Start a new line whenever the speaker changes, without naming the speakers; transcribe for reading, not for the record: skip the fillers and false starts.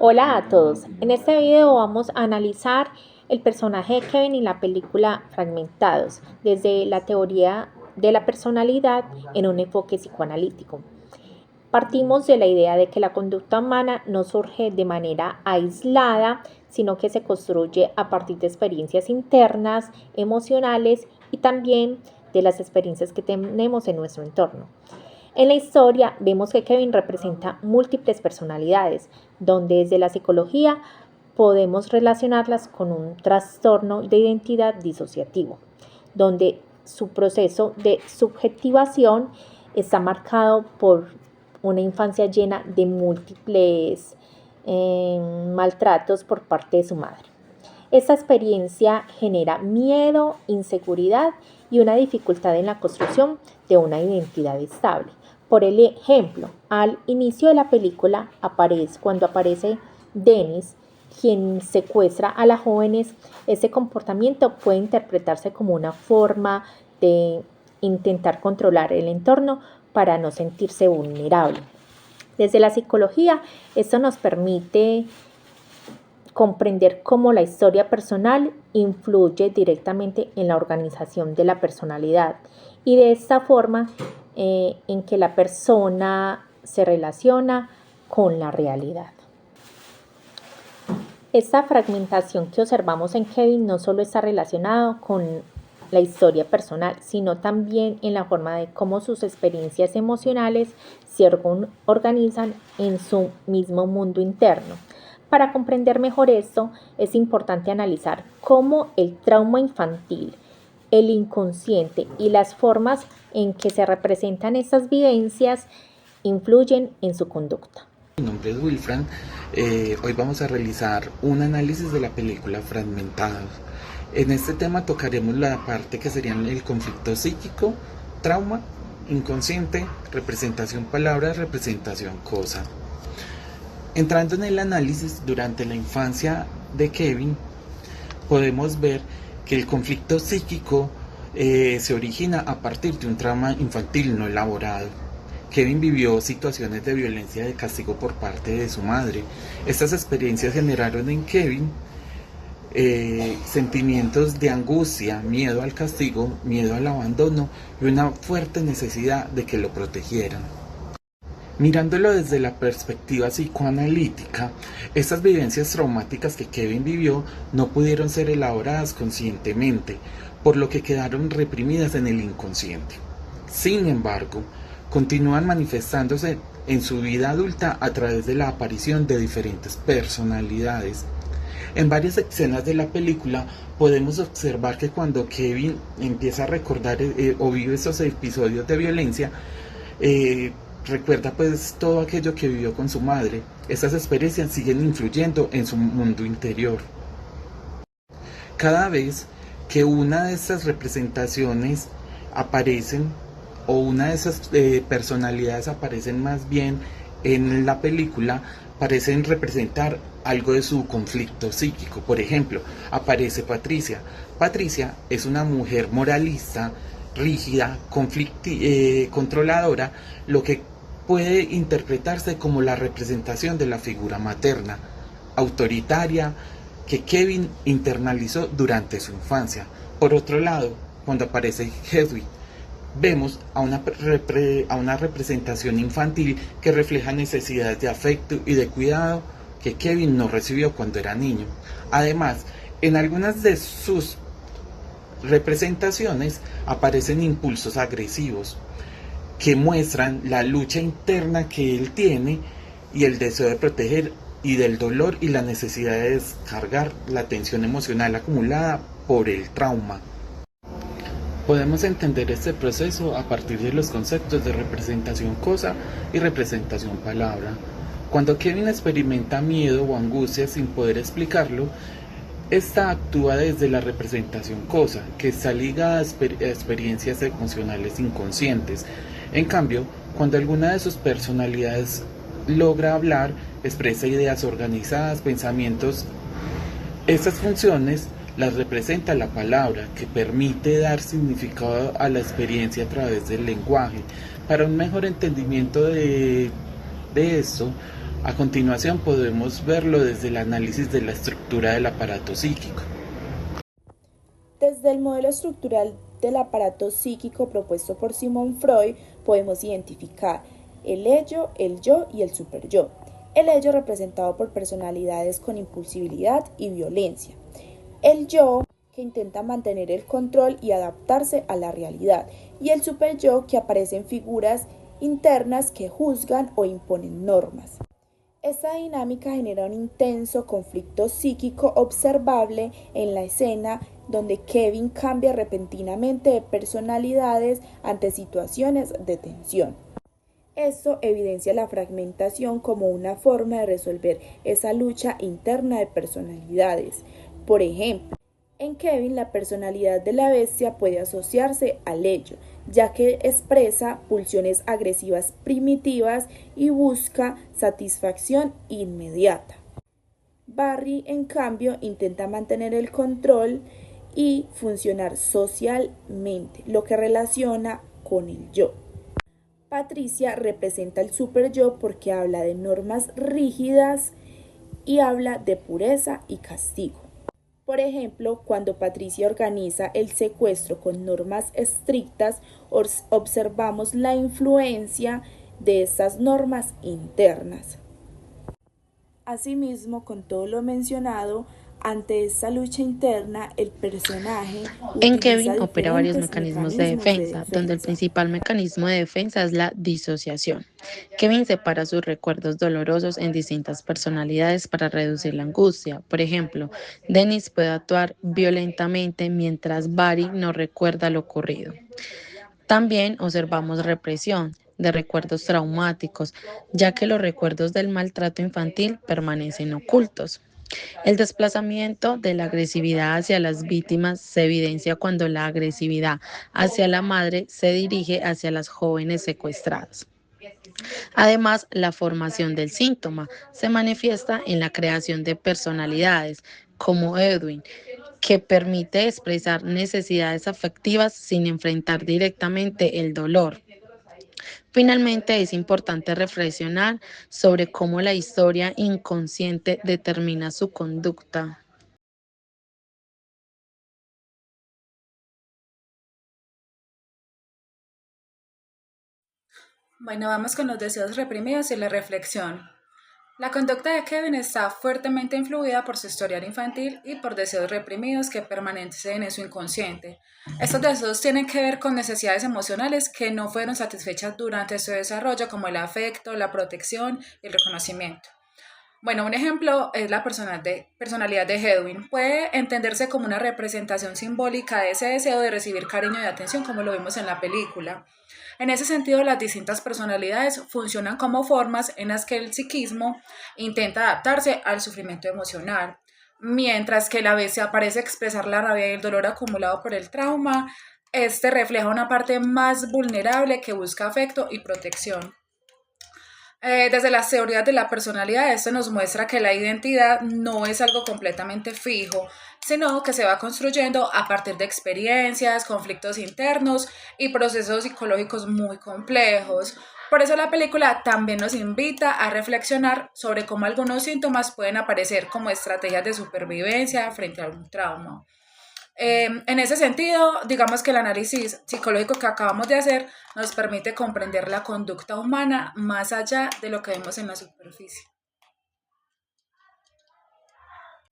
Hola a todos, en este video vamos a analizar el personaje de Kevin y la película Fragmentados desde la teoría de la personalidad en un enfoque psicoanalítico. Partimos de la idea de que la conducta humana no surge de manera aislada, sino que se construye a partir de experiencias internas, emocionales y también de las experiencias que tenemos en nuestro entorno. En la historia vemos que Kevin representa múltiples personalidades, donde desde la psicología podemos relacionarlas con un trastorno de identidad disociativo, donde su proceso de subjetivación está marcado por una infancia llena de múltiples maltratos por parte de su madre. Esta experiencia genera miedo, inseguridad y una dificultad en la construcción de una identidad estable. Por el ejemplo, al inicio de la película, cuando aparece Dennis, quien secuestra a las jóvenes, ese comportamiento puede interpretarse como una forma de intentar controlar el entorno para no sentirse vulnerable. Desde la psicología, esto nos permite comprender cómo la historia personal influye directamente en la organización de la personalidad y de esta forma en que la persona se relaciona con la realidad. Esta fragmentación que observamos en Kevin no solo está relacionado con la historia personal, sino también en la forma de cómo sus experiencias emocionales se organizan en su mismo mundo interno. Para comprender mejor esto, es importante analizar cómo el trauma infantil, el inconsciente y las formas en que se representan estas vivencias influyen en su conducta.
Mi nombre es Wilfran. Hoy vamos a realizar un análisis de la película Fragmentados. En este tema tocaremos la parte que serían el conflicto psíquico, trauma, inconsciente, representación palabra, representación cosa. Entrando en el análisis, durante la infancia de Kevin, podemos ver que el conflicto psíquico se origina a partir de un trauma infantil no elaborado. Kevin vivió situaciones de violencia de castigo por parte de su madre. Estas experiencias generaron en Kevin sentimientos de angustia, miedo al castigo, miedo al abandono y una fuerte necesidad de que lo protegieran. Mirándolo desde la perspectiva psicoanalítica, estas vivencias traumáticas que Kevin vivió no pudieron ser elaboradas conscientemente, por lo que quedaron reprimidas en el inconsciente. Sin embargo, continúan manifestándose en su vida adulta a través de la aparición de diferentes personalidades. En varias escenas de la película podemos observar que cuando Kevin empieza a recordar o vive esos episodios de violencia, recuerda pues todo aquello que vivió con su madre. Estas experiencias siguen influyendo en su mundo interior. Cada vez que una de estas representaciones aparecen, o una de esas personalidades aparecen más bien en la película, parecen representar algo de su conflicto psíquico. Por ejemplo, aparece Patricia. Patricia es una mujer moralista, rígida, controladora, lo que puede interpretarse como la representación de la figura materna, autoritaria, que Kevin internalizó durante su infancia. Por otro lado, cuando aparece Hedwig, vemos a una representación infantil que refleja necesidades de afecto y de cuidado que Kevin no recibió cuando era niño. Además, en algunas de sus representaciones aparecen impulsos agresivos que muestran la lucha interna que él tiene y el deseo de proteger, y del dolor y la necesidad de descargar la tensión emocional acumulada por el trauma. Podemos entender este proceso a partir de los conceptos de representación cosa y representación palabra. Cuando Kevin experimenta miedo o angustia sin poder explicarlo, esta actúa desde la representación cosa, que está ligada a experiencias emocionales inconscientes. En cambio, cuando alguna de sus personalidades logra hablar, expresa ideas organizadas, pensamientos, estas funciones las representa la palabra, que permite dar significado a la experiencia a través del lenguaje. Para un mejor entendimiento de esto, A continuación podemos verlo desde el análisis de la estructura del aparato psíquico.
Desde el modelo estructural del aparato psíquico propuesto por Sigmund Freud podemos identificar el ello, el yo y el superyo. El ello representado por personalidades con impulsividad y violencia. El yo que intenta mantener el control y adaptarse a la realidad. Y el superyo que aparece en figuras internas que juzgan o imponen normas. Esta dinámica genera un intenso conflicto psíquico observable en la escena donde Kevin cambia repentinamente de personalidades ante situaciones de tensión. Esto evidencia la fragmentación como una forma de resolver esa lucha interna de personalidades. Por ejemplo, en Kevin la personalidad de la bestia puede asociarse al ello, ya que expresa pulsiones agresivas primitivas y busca satisfacción inmediata. Barry, en cambio, intenta mantener el control y funcionar socialmente, lo que relaciona con el yo. Patricia representa el superyo porque habla de normas rígidas y habla de pureza y castigo. Por ejemplo, cuando Patricia organiza el secuestro con normas estrictas, observamos la influencia de estas normas internas. Asimismo, con todo lo mencionado, ante esta lucha interna, el personaje
En Kevin opera varios mecanismos de defensa, donde el principal mecanismo de defensa es la disociación. Kevin separa sus recuerdos dolorosos en distintas personalidades para reducir la angustia. Por ejemplo, Dennis puede actuar violentamente mientras Barry no recuerda lo ocurrido. También observamos represión de recuerdos traumáticos, ya que los recuerdos del maltrato infantil permanecen ocultos. El desplazamiento de la agresividad hacia las víctimas se evidencia cuando la agresividad hacia la madre se dirige hacia las jóvenes secuestradas. Además, la formación del síntoma se manifiesta en la creación de personalidades, como Edwin, que permite expresar necesidades afectivas sin enfrentar directamente el dolor. Finalmente, es importante reflexionar sobre cómo la historia inconsciente determina su conducta.
Bueno, vamos con los deseos reprimidos y la reflexión. La conducta de Kevin está fuertemente influida por su historial infantil y por deseos reprimidos que permanecen en su inconsciente. Estos deseos tienen que ver con necesidades emocionales que no fueron satisfechas durante su desarrollo, como el afecto, la protección y el reconocimiento. Bueno, un ejemplo es la personalidad de Edwin. Puede entenderse como una representación simbólica de ese deseo de recibir cariño y atención, como lo vimos en la película. En ese sentido, las distintas personalidades funcionan como formas en las que el psiquismo intenta adaptarse al sufrimiento emocional, mientras que la bestia parece expresar la rabia y el dolor acumulado por el trauma. Este refleja una parte más vulnerable que busca afecto y protección. Desde las teorías de la personalidad, esto nos muestra que la identidad no es algo completamente fijo, sino que se va construyendo a partir de experiencias, conflictos internos y procesos psicológicos muy complejos. Por eso la película también nos invita a reflexionar sobre cómo algunos síntomas pueden aparecer como estrategias de supervivencia frente a algún trauma. En ese sentido, digamos que el análisis psicológico que acabamos de hacer nos permite comprender la conducta humana más allá de lo que vemos en la superficie.